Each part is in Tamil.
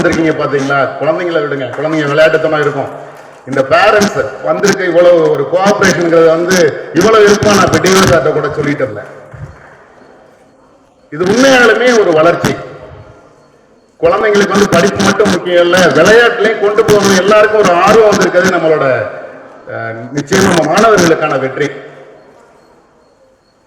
வந்திருக்கீங்க பாத்தீங்களா? குழந்தைங்களை விடுங்க, குழந்தைங்க விளையாட்டுத்தனம் இருக்கும். இந்த பேரண்ட்ஸ் வந்திருக்க இவ்வளவு ஒரு கோஆபரேஷன்ங்கிறது வந்து இவ்வளவு இருக்கும். நான் பெட்டிவல் சார்ட்ட கூட சொல்லிட்டு இருந்தேன். இது உண்மையாலுமே ஒரு வளர்ச்சி. குழந்தைங்களுக்கு வந்து படிப்பு மட்டும் முக்கியம் இல்லை, விளையாட்டுலையும் கொண்டு போகணும். எல்லாருக்கும் ஒரு ஆர்வம் வந்திருக்கிறது நம்மளோட நிச்சயம் நம்ம மாணவர்களுக்கான வெற்றி.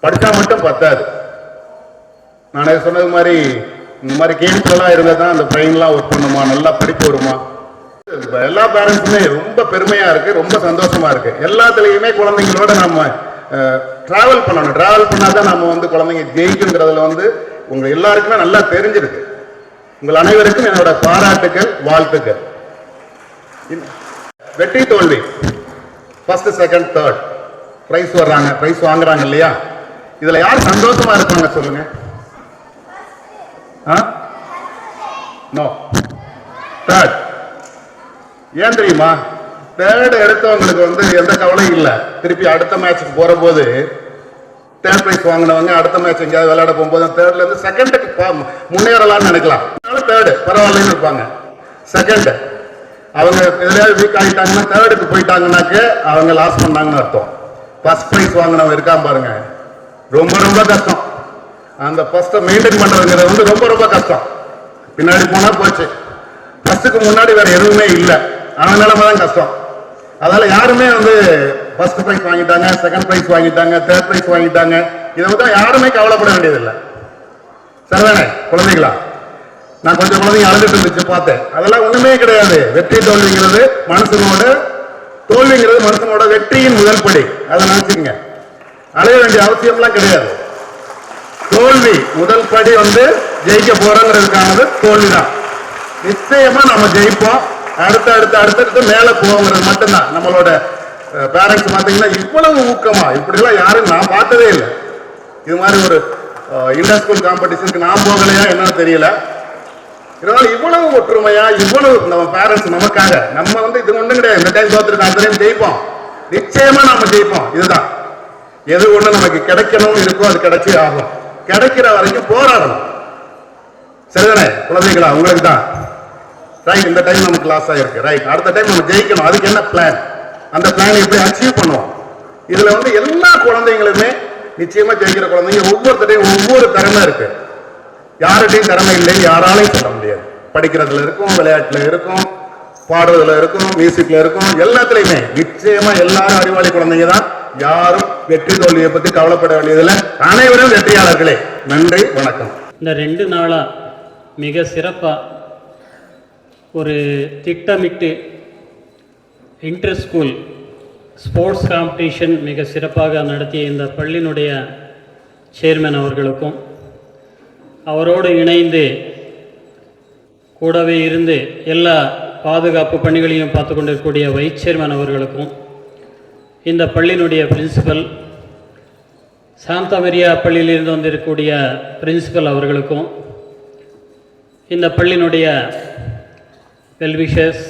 படிச்சா மட்டும் பத்தாது. நானே சொன்னது மாதிரி இந்த மாதிரி கேம்ஸ் எல்லாம் இருந்தால் தான் அந்த பிரெயின்லாம் ஒர்க் பண்ணுமா, நல்லா படிப்பு வருமா. எல்லா பேரண்ட்ஸுமே ரொம்ப பெருமையா இருக்கு, ரொம்ப சந்தோஷமா இருக்கு. எல்லாத்துலயுமே குழந்தைங்களோட நம்ம டிராவல் பண்ணணும். டிராவல் பண்ணாதான் நம்ம வந்து குழந்தைங்க ஜெயிக்குங்கிறதுல வந்து உங்க எல்லாருக்குமே நல்லா தெரிஞ்சிருக்கு. உங்கள் அனைவருக்கும் என்னோட பாராட்டுகள், வாழ்த்துக்கள். வெற்றி தோல்வி, ஃபர்ஸ்ட் செகண்ட் தேர்ட் பிரைஸ் வர்றாங்க, பிரைஸ் வாங்குறாங்க இல்லையா? இதுல யார் சந்தோஷமா இருப்பாங்க சொல்லுங்க? No, third. ஏன் தெரியுமா? தேர்ட் எடுத்தவங்களுக்கு வந்து எந்த கவலையும் இல்லை. திருப்பி அடுத்த மேட்சுக்கு போற போது தேர்ட் பிரைஸ் வாங்கினவங்க அடுத்த மேட்ச் எங்கேயாவது விளையாட போகும்போது தேர்ட்ல இருந்து செகண்டுக்கு முன்னேறலாம்னு நினைக்கலாம். தேர்டு பரவாயில்லன்னு இருப்பாங்க. செகண்ட் அவங்க எதுலையாவது வீக் ஆகிட்டாங்கன்னா தேர்டுக்கு போயிட்டாங்கன்னாக்க அவங்க லாஸ் பண்ணாங்கன்னு அர்த்தம். ஃபர்ஸ்ட் பிரைஸ் வாங்கினவங்க இருக்காம பாருங்க, ரொம்ப ரொம்ப கஷ்டம். அந்த ஃபர்ஸ்ட்டை மெயின்டைன் பண்றதுங்கிறது வந்து ரொம்ப ரொம்ப கஷ்டம். பின்னாடி போனா போச்சு, ஃபர்ஸ்ட்டுக்கு முன்னாடி வேற எதுவுமே இல்லை, அவன் நிலைமை தான் கஷ்டம். அதனால யாருமே வந்து ஃபர்ஸ்ட் பிரைஸ் வாங்கிட்டாங்க, செகண்ட் பிரைஸ் வாங்கிட்டாங்க, தேர்ட் பிரைஸ் வாங்கிட்டாங்க, இதை வந்து யாருமே கவலைப்பட வேண்டியதில்லை. சரிதானே குழந்தைகளா? நான் கொஞ்சம் குழந்தைங்க அழுதுட்டு இருந்துச்சு பார்த்தேன். அதெல்லாம் ஒண்ணுமே கிடையாது. வெற்றி தோல்விங்கிறது மனுஷனோட, தோல்விங்கிறது மனுஷனோட வெற்றியின் முதல் படி. அதை நினைச்சுங்க, அழைய வேண்டிய அவசியம்லாம் கிடையாது. தோல்வி முதல் படி வந்து ஜெயிக்க போறோங்கிறதுக்கானது தோல்விதான். நிச்சயமா நம்ம ஜெயிப்போம். அடுத்தடுத்து மேல போங்கிறது மட்டும்தான். நம்மளோட பேரண்ட்ஸ் பார்த்தீங்கன்னா இவ்வளவு ஊக்கமா இப்படிலாம் யாரும் நான் பார்த்ததே இல்லை. இது மாதிரி ஒரு இன்டர் ஸ்கூல் காம்படிஷனுக்கு நான் போகலையா என்னன்னு தெரியல. இதனால இவ்வளவு ஒற்றுமையா, இவ்வளவு நம்ம பேரண்ட்ஸ் நமக்காக, நம்ம வந்து இது ஒண்ணும் கிடையாது, இந்த டைம் தோத்துருக்கோம், அந்த டைம் ஜெயிப்போம், நிச்சயமா நம்ம ஜெயிப்போம். இதுதான் எது ஒண்ணு நமக்கு கிடைக்கணும் இருக்கோ அது கிடைச்சே ஆகும். கிடைக்கிற வரைக்கும் போராடணும். சரிதானே குழந்தைகளா? உங்களுக்கு தான் ரைட். இந்த டைம் நமக்கு லாஸ் ஆயிருக்கு, ரைட். அடுத்த டைம் நம்ம ஜெயிக்கணும். அதுக்கு என்ன பிளான்? அந்த பிளான் எப்படி அச்சீவ் பண்ணுவோம்? இதுல வந்து எல்லா குழந்தைங்களுமே நிச்சயமா ஜெயிக்கிற குழந்தைங்க ஒவ்வொருத்தரையும் ஒவ்வொரு திறமை இருக்கு. யார்கிட்டையும் திறமை இல்லைன்னு யாராலையும் சொல்ல முடியாது. படிக்கிறதுல இருக்கும், விளையாட்டுல இருக்கும், பாடுறதுல இருக்கும், மியூசிக்ல இருக்கும், எல்லாத்துலயுமே நிச்சயமா எல்லாரும் அறிவாளி குழந்தைங்க தான். யாரும் வெற்றி தோல்வியை பத்தி கவலைப்பட வேண்டியதில்லை. அனைவரும் வெற்றியாளர்களே. நன்றி, வணக்கம். இந்த 2 நாளா மிக சிறப்பா ஒரு திட்டமிட்டு இன்டர் ஸ்கூல் ஸ்போர்ட்ஸ் காம்படிஷன் மிக சிறப்பாக நடத்திய இந்த பள்ளியினுடைய சேர்மன் அவர்களுக்கும், அவரோடு இணைந்து கூடவே இருந்து எல்லா பாதுகாப்பு பணிகளையும் பார்த்து கொண்டிருக்கக்கூடிய வைஸ் சேர்மன் அவர்களுக்கும், இந்த பள்ளியினுடைய பிரின்சிபல் சாந்தா மரியா பள்ளியிலிருந்து வந்திருக்கக்கூடிய பிரின்சிபல் அவர்களுக்கும், இந்த பள்ளியினுடைய வெல்விஷர்ஸ்,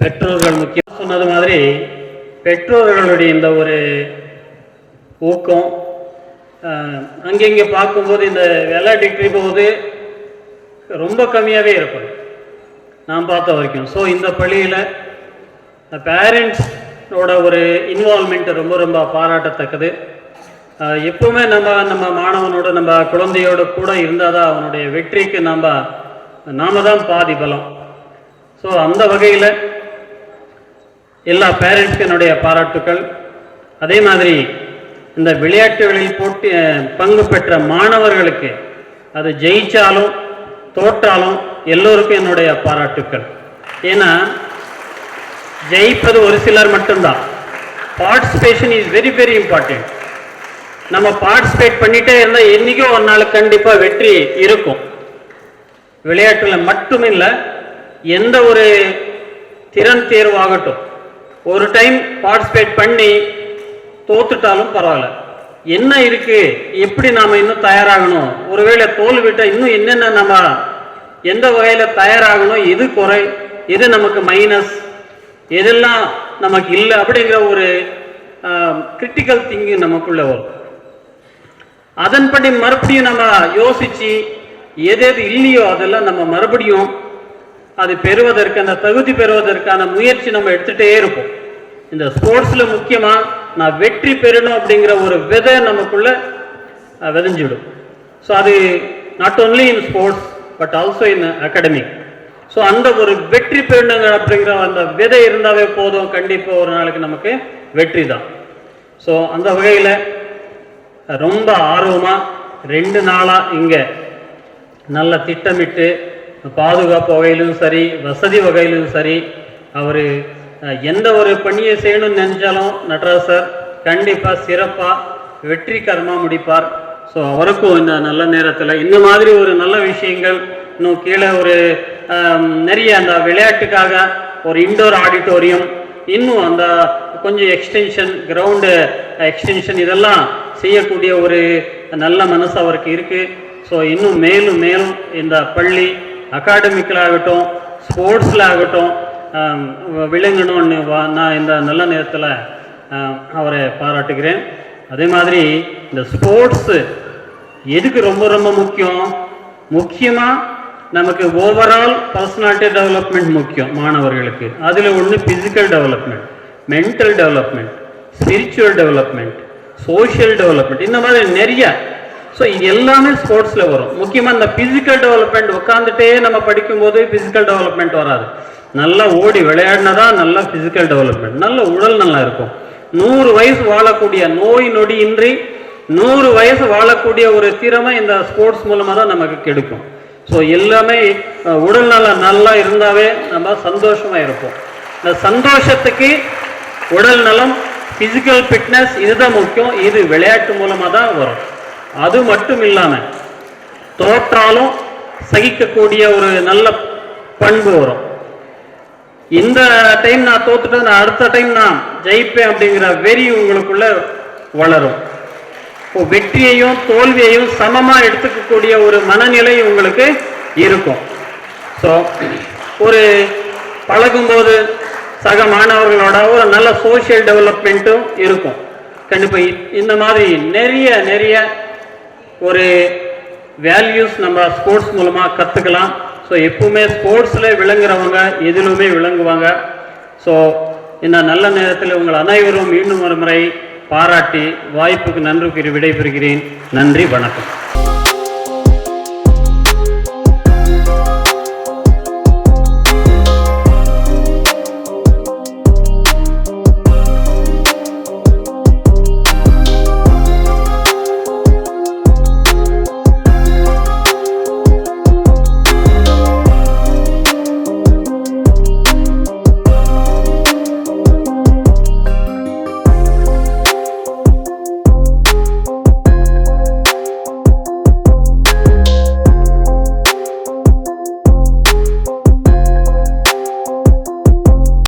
பெற்றோர்கள், முக்கியம் சொன்னது மாதிரி பெற்றோர்களுடைய இந்த ஒரு ஊக்கம் அங்கங்கே பார்க்கும்போது இந்த விளையாட்டுக்கு போது ரொம்ப கம்மியாகவே இருக்கும் நான் பார்த்த வரைக்கும். ஸோ இந்த பள்ளியில் பேரண்ட்ஸோட ஒரு இன்வால்மெண்ட் ரொம்ப ரொம்ப பாராட்டத்தக்கது. எப்பவுமே நம்ம மாணவனோட, நம்ம குழந்தையோட கூட இருந்தால் தான் அவனுடைய வெற்றிக்கு நாம தான் பாதி பலம். ஸோ அந்த வகையில் எல்லா பேரண்ட்ஸ்க்கு என்னுடைய பாராட்டுக்கள். அதே மாதிரி இந்த விளையாட்டுகளில் போட்டி பங்கு பெற்ற மாணவர்களுக்கு, அது ஜெயிச்சாலும் தோற்றாலும் எல்லோருக்கும் என்னுடைய பாராட்டுக்கள். ஏன்னா ஜெயிப்பது ஒரு சிலர் மட்டும்தான். Participation is very very important. நம்ம பார்ட்டிசிபேட் பண்ணிட்டே இருந்தால் என்னைக்கோ ஒரு நாள் கண்டிப்பாக வெற்றி இருக்கும். விளையாட்டுல மட்டுமில்லை, எந்த ஒரு திறன் தேர்வாகட்டும், ஒரு டைம் பார்ட்டிசிபேட் பண்ணி தோத்துட்டாலும் பரவாயில்ல, என்ன இருக்கு, எப்படி நாம இன்னும் தயாராகணும், ஒருவேளை தோல்விட்டா இன்னும் என்னென்ன நம்ம எந்த வகையில தயாராகணும், எது குறை, எது நமக்கு மைனஸ், எதெல்லாம் நமக்கு இல்லை அப்படிங்கிற ஒரு கிரிட்டிக்கல் திங்கிங் நமக்குள்ள வரும். அதன்படி மறுபடியும் நம்ம யோசிச்சு எது எது இல்லையோ அதெல்லாம் நம்ம மறுபடியும் அது பெறுவதற்கு, அந்த தகுதி பெறுவதற்கான முயற்சி நம்ம எடுத்துகிட்டே இருப்போம். இந்த ஸ்போர்ட்ஸில் முக்கியமாக நான் வெற்றி பெறணும் அப்படிங்கிற ஒரு விதை நமக்குள்ள விதைஞ்சிடும். ஸோ அது not only in sports but also in academic. So அந்த ஒரு வெற்றி பெறணுங்க அப்படிங்கிற அந்த விதை இருந்தாவே போதும், கண்டிப்பாக ஒரு நாளைக்கு நமக்கு வெற்றி தான். ஸோ அந்த வகையில் ரொம்ப ஆர்வமாக 2 நாளாக இங்கே நல்ல திட்டமிட்டு பாதுகாப்பு வகையிலும் சரி, வசதி வகையிலும் சரி, அவர் எந்த ஒரு பணியை செய்யணும்னு நினைச்சாலும் நடராஜ் சார் கண்டிப்பாக சிறப்பாக வெற்றிகரமாக முடிப்பார். ஸோ அவருக்கும் இந்த நல்ல நேரத்தில் இந்த மாதிரி ஒரு நல்ல விஷயங்கள் இன்னும் கீழே ஒரு நிறைய அந்த விளையாட்டுக்காக ஒரு இன்டோர் ஆடிட்டோரியம், இன்னும் அந்த கொஞ்சம் எக்ஸ்டென்ஷன், கிரவுண்டு எக்ஸ்டென்ஷன் இதெல்லாம் செய்யக்கூடிய ஒரு நல்ல மனசு அவருக்கு இருக்குது. ஸோ இன்னும் மேலும் மேலும் இந்த பள்ளி அகாடமிக்கில் ஆகட்டும், ஸ்போர்ட்ஸில் ஆகட்டும் விளங்கணும்னு நான் இந்த நல்ல நேரத்தில் அவரை பாராட்டுகிறேன். அதே மாதிரி இந்த ஸ்போர்ட்ஸு எதுக்கு ரொம்ப ரொம்ப முக்கியம்? முக்கியமாக நமக்கு ஓவரால் பர்சனாலிட்டி டெவலப்மெண்ட் முக்கியம் மாணவர்களுக்கு. அதில் ஒன்று physical development, mental development, spiritual development, social development, இந்த மாதிரி நிறைய. ஸோ இது எல்லாமே ஸ்போர்ட்ஸில் வரும். முக்கியமாக இந்த ஃபிசிக்கல் டெவலப்மெண்ட் உட்காந்துட்டே நம்ம படிக்கும்போது ஃபிசிக்கல் டெவலப்மெண்ட் வராது. நல்லா ஓடி விளையாடினா தான் நல்லா ஃபிசிக்கல் டெவலப்மெண்ட், நல்ல உடல் நல்லா இருக்கும். 100 வயசு வாழக்கூடிய, நோய் நொடி இன்றி 100 வயசு வாழக்கூடிய ஒரு திறமை இந்த ஸ்போர்ட்ஸ் மூலமாக தான் நமக்கு கிடைக்கும். ஸோ எல்லாமே உடல் நலம் நல்லா இருந்தாவே நம்ம சந்தோஷமாக இருப்போம். இந்த சந்தோஷத்துக்கு உடல் நலம், ஃபிசிக்கல் ஃபிட்னஸ் இதுதான் முக்கியம். இது விளையாட்டு மூலமாக தான் வரும். அது மட்டும் இல்லாமல் தோற்றாலும் சகிக்கக்கூடிய ஒரு நல்ல பண்பு வரும். இந்த டைம் நான் தோத்துட்டேன், நான் அடுத்த டைம் நான் ஜெயிப்பேன் அப்படிங்கிற வெறி உங்களுக்குள்ள வளரும். வெற்றியையும் தோல்வியையும் சமமாக எடுத்துக்கக்கூடிய ஒரு மனநிலை உங்களுக்கு இருக்கும். ஸோ ஒரு பழகும்போது சக மாணவர்களோட ஒரு நல்ல சோஷியல் டெவலப்மெண்ட்டும் இருக்கும். கண்டிப்பாக இந்த மாதிரி நிறைய ஒரு வேல்யூஸ் நம்ம ஸ்போர்ட்ஸ் மூலமாக கற்றுக்கலாம். ஸோ எப்பவுமே ஸ்போர்ட்ஸில் விளங்குறவங்க எதிலுமே விளங்குவாங்க. ஸோ இந்த நல்ல நேரத்தில் உங்கள் அனைவரும் மீண்டும் ஒரு முறை பாராட்டி வாய்ப்புக்கு நன்றி கூறி விடைபெறுகிறேன். நன்றி, வணக்கம்.